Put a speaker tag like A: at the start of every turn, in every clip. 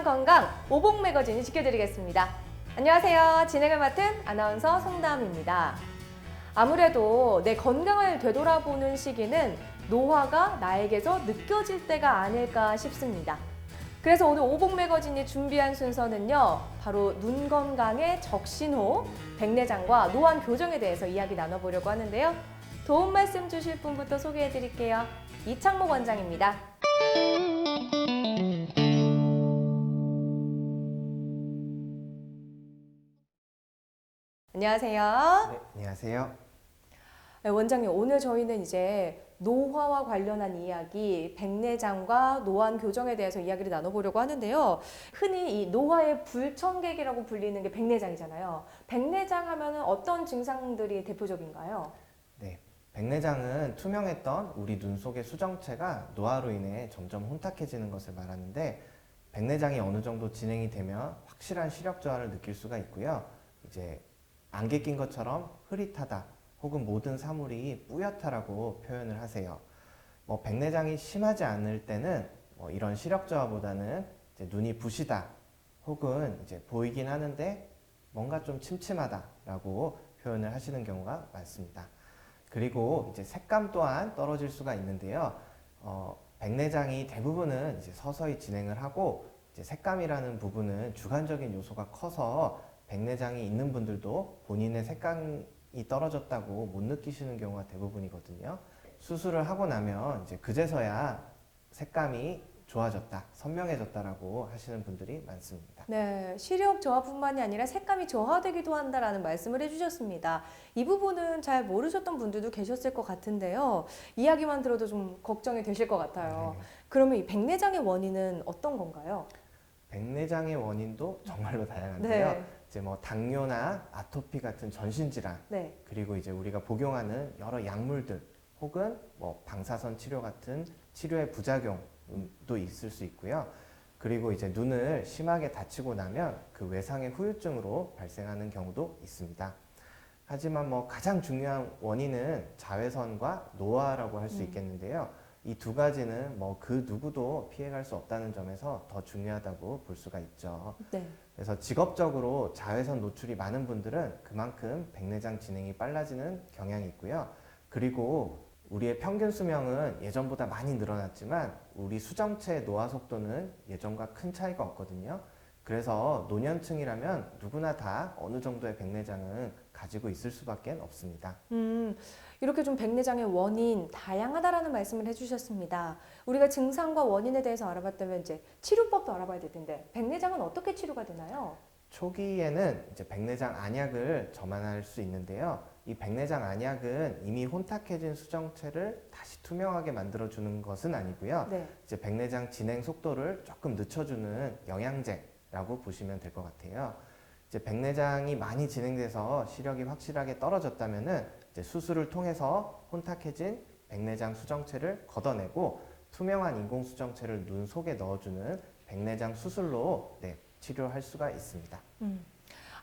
A: 건강 오복 매거진이 지켜드리겠습니다. 안녕하세요. 진행을 맡은 아나운서 송다음입니다. 아무래도 내 건강을 되돌아보는 시기는 노화가 나에게서 느껴질 때가 아닐까 싶습니다. 그래서 오늘 오복 매거진이 준비한 순서는요, 바로 눈 건강의 적신호, 백내장과 노안 교정에 대해서 이야기 나눠보려고 하는데요. 도움 말씀 주실 분부터 소개해드릴게요. 이창목 원장입니다. 안녕하세요.
B: 네, 안녕하세요.
A: 네, 원장님, 오늘 저희는 이제 노화와 관련한 이야기, 백내장과 노안 교정에 대해서 이야기를 나눠보려고 하는데요. 흔히 이 노화의 불청객이라고 불리는 게 백내장이잖아요. 백내장 하면은 어떤 증상들이 대표적인가요?
B: 네, 백내장은 투명했던 우리 눈 속의 수정체가 노화로 인해 점점 혼탁해지는 것을 말하는데, 백내장이 어느 정도 진행이 되면 확실한 시력 저하를 느낄 수가 있고요. 이제 안개 낀 것처럼 흐릿하다, 혹은 모든 사물이 뿌옇다라고 표현을 하세요. 백내장이 심하지 않을 때는 이런 시력 저하보다는 이제 눈이 부시다, 혹은 이제 보이긴 하는데 뭔가 좀 침침하다라고 표현을 하시는 경우가 많습니다. 그리고 이제 색감 또한 떨어질 수가 있는데요. 백내장이 대부분은 이제 서서히 진행을 하고, 이제 색감이라는 부분은 주관적인 요소가 커서 백내장이 있는 분들도 본인의 색감이 떨어졌다고 못 느끼시는 경우가 대부분이거든요. 수술을 하고 나면 이제 그제서야 색감이 좋아졌다, 선명해졌다라고 하시는 분들이 많습니다.
A: 네, 시력 저하뿐만이 아니라 색감이 저하되기도 한다라는 말씀을 해주셨습니다. 이 부분은 잘 모르셨던 분들도 계셨을 것 같은데요. 이야기만 들어도 좀 걱정이 되실 것 같아요.
B: 네.
A: 그러면 이 백내장의 원인은 어떤 건가요?
B: 백내장의 원인도 정말로 다양한데요.
A: 네.
B: 이제 당뇨나 아토피 같은 전신 질환,
A: 네.
B: 그리고 이제 우리가 복용하는 여러 약물들, 혹은 방사선 치료 같은 치료의 부작용도 있을 수 있고요. 그리고 이제 눈을 심하게 다치고 나면 그 외상의 후유증으로 발생하는 경우도 있습니다. 하지만 가장 중요한 원인은 자외선과 노화라고 할 수 있겠는데요. 이 두 가지는 그 누구도 피해갈 수 없다는 점에서 더 중요하다고 볼 수가 있죠.
A: 네.
B: 그래서 직업적으로 자외선 노출이 많은 분들은 그만큼 백내장 진행이 빨라지는 경향이 있고요. 그리고 우리의 평균 수명은 예전보다 많이 늘어났지만 우리 수정체의 노화 속도는 예전과 큰 차이가 없거든요. 그래서 노년층이라면 누구나 다 어느 정도의 백내장은 가지고 있을 수밖에 없습니다.
A: 이렇게 좀 백내장의 원인 다양하다라는 말씀을 해주셨습니다. 우리가 증상과 원인에 대해서 알아봤다면 이제 치료법도 알아봐야 될 텐데 백내장은 어떻게 치료가 되나요?
B: 초기에는 이제 백내장 안약을 점안할 수 있는데요. 이 백내장 안약은 이미 혼탁해진 수정체를 다시 투명하게 만들어주는 것은 아니고요.
A: 네.
B: 이제 백내장 진행 속도를 조금 늦춰주는 영양제라고 보시면 될 것 같아요. 이제 백내장이 많이 진행돼서 시력이 확실하게 떨어졌다면은 이제 수술을 통해서 혼탁해진 백내장 수정체를 걷어내고 투명한 인공 수정체를 눈 속에 넣어주는 백내장 수술로 치료할 수가 있습니다.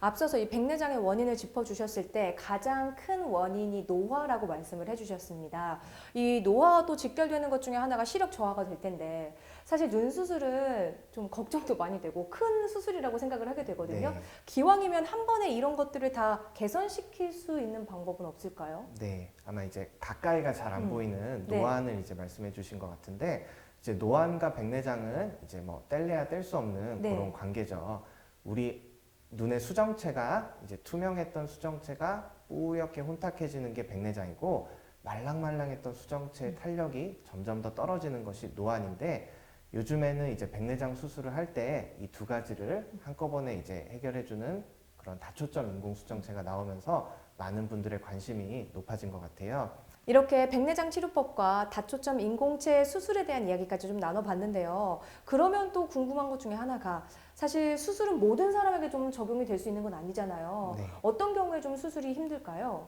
A: 앞서서 이 백내장의 원인을 짚어주셨을 때 가장 큰 원인이 노화라고 말씀을 해주셨습니다. 이 노화도 직결되는 것 중에 하나가 시력 저하가 될 텐데 사실 눈 수술은 좀 걱정도 많이 되고 큰 수술이라고 생각을 하게 되거든요.
B: 네.
A: 기왕이면 한 번에 이런 것들을 다 개선시킬 수 있는 방법은 없을까요?
B: 네, 아마 이제 가까이가 잘 안 보이는
A: 네.
B: 노안을 이제 말씀해 주신 것 같은데, 이제 노안과 백내장은 이제 뗄래야 뗄 수 없는
A: 네.
B: 그런 관계죠. 우리 눈의 수정체가 이제 투명했던 수정체가 뿌옇게 혼탁해지는 게 백내장이고, 말랑말랑했던 수정체의 탄력이 점점 더 떨어지는 것이 노안인데, 요즘에는 이제 백내장 수술을 할 때 이 두 가지를 한꺼번에 이제 해결해주는 그런 다초점 인공 수정체가 나오면서 많은 분들의 관심이 높아진 것 같아요.
A: 이렇게 백내장 치료법과 다초점 인공체 수술에 대한 이야기까지 좀 나눠봤는데요. 그러면 또 궁금한 것 중에 하나가 사실 수술은 모든 사람에게 좀 적용이 될 수 있는 건 아니잖아요.
B: 네.
A: 어떤 경우에 좀 수술이 힘들까요?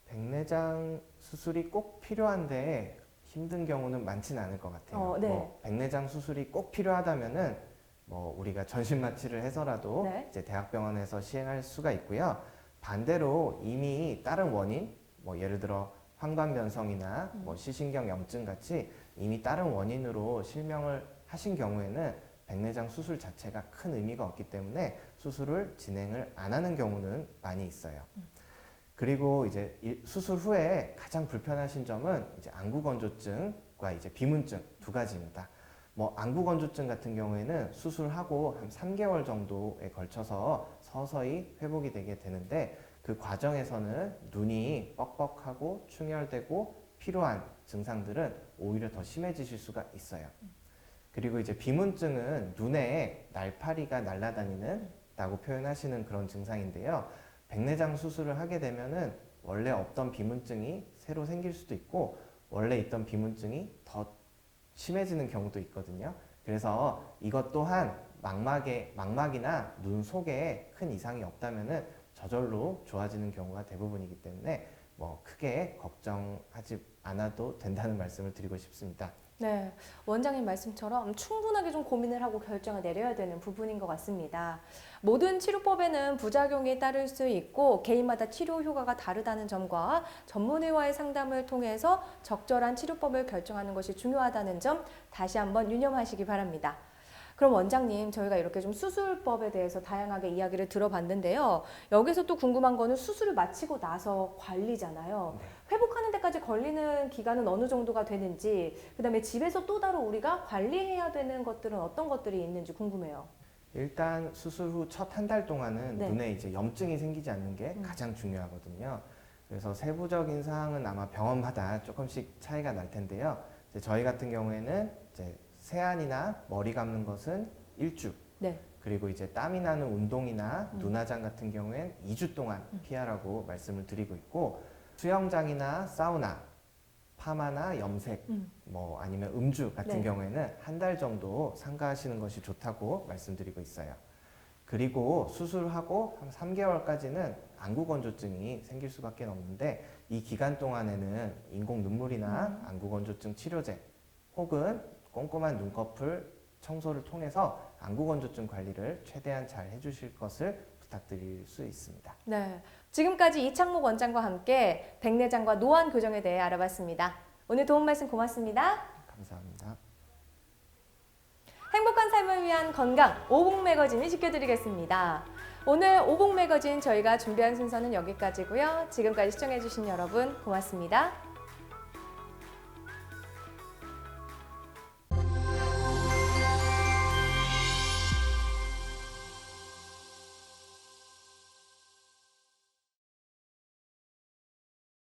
B: 백내장 수술이 꼭 필요한데 힘든 경우는 많지는 않을 것 같아요.
A: 네.
B: 백내장 수술이 꼭 필요하다면은 우리가 전신 마취를 해서라도
A: 네.
B: 이제 대학병원에서 시행할 수가 있고요. 반대로 이미 다른 원인, 예를 들어 황반변성이나 시신경염증 같이 이미 다른 원인으로 실명을 하신 경우에는 백내장 수술 자체가 큰 의미가 없기 때문에 수술을 진행을 안 하는 경우는 많이 있어요. 그리고 이제 수술 후에 가장 불편하신 점은 이제 안구건조증과 이제 비문증 두 가지입니다. 뭐 안구건조증 같은 경우에는 수술하고 한 3개월 정도에 걸쳐서 서서히 회복이 되게 되는데 그 과정에서는 눈이 뻑뻑하고 충혈되고 피로한 증상들은 오히려 더 심해지실 수가 있어요. 그리고 이제 비문증은 눈에 날파리가 날아다니는다고 표현하시는 그런 증상인데요. 백내장 수술을 하게 되면은 원래 없던 비문증이 새로 생길 수도 있고 원래 있던 비문증이 더 심해지는 경우도 있거든요. 그래서 이것 또한 망막이나 눈 속에 큰 이상이 없다면은 저절로 좋아지는 경우가 대부분이기 때문에 뭐 크게 걱정하지 않아도 된다는 말씀을 드리고 싶습니다.
A: 네, 원장님 말씀처럼 충분하게 좀 고민을 하고 결정을 내려야 되는 부분인 것 같습니다. 모든 치료법에는 부작용이 따를 수 있고 개인마다 치료 효과가 다르다는 점과 전문의와의 상담을 통해서 적절한 치료법을 결정하는 것이 중요하다는 점 다시 한번 유념하시기 바랍니다. 그럼 원장님, 저희가 이렇게 좀 수술법에 대해서 다양하게 이야기를 들어봤는데요. 여기서 또 궁금한 거는 수술을 마치고 나서 관리잖아요. 회복하는 데까지 걸리는 기간은 어느 정도가 되는지, 그다음에 집에서 또 따로 우리가 관리해야 되는 것들은 어떤 것들이 있는지 궁금해요.
B: 일단 수술 후 첫 한 달 동안은
A: 네.
B: 눈에 이제 염증이 생기지 않는 게 가장 중요하거든요. 그래서 세부적인 사항은 아마 병원마다 조금씩 차이가 날 텐데요. 이제 저희 같은 경우에는 이제 세안이나 머리 감는 것은 1주,
A: 네.
B: 그리고 이제 땀이 나는 운동이나 눈화장 같은 경우엔 2주 동안 피하라고 말씀을 드리고 있고 수영장이나 사우나, 파마나 염색, 뭐 아니면 음주 같은
A: 네.
B: 경우에는 한 달 정도 삼가하시는 것이 좋다고 말씀드리고 있어요. 그리고 수술하고 한 3개월까지는 안구건조증이 생길 수밖에 없는데 이 기간 동안에는 인공 눈물이나 안구건조증 치료제 혹은 꼼꼼한 눈꺼풀 청소를 통해서 안구건조증 관리를 최대한 잘 해주실 것을 부탁드릴 수 있습니다.
A: 네. 지금까지 이창목 원장과 함께 백내장과 노안 교정에 대해 알아봤습니다. 오늘 도움 말씀 고맙습니다.
B: 감사합니다.
A: 행복한 삶을 위한 건강 오복 매거진을 지켜드리겠습니다. 오늘 오복 매거진 저희가 준비한 순서는 여기까지고요. 지금까지 시청해주신 여러분 고맙습니다.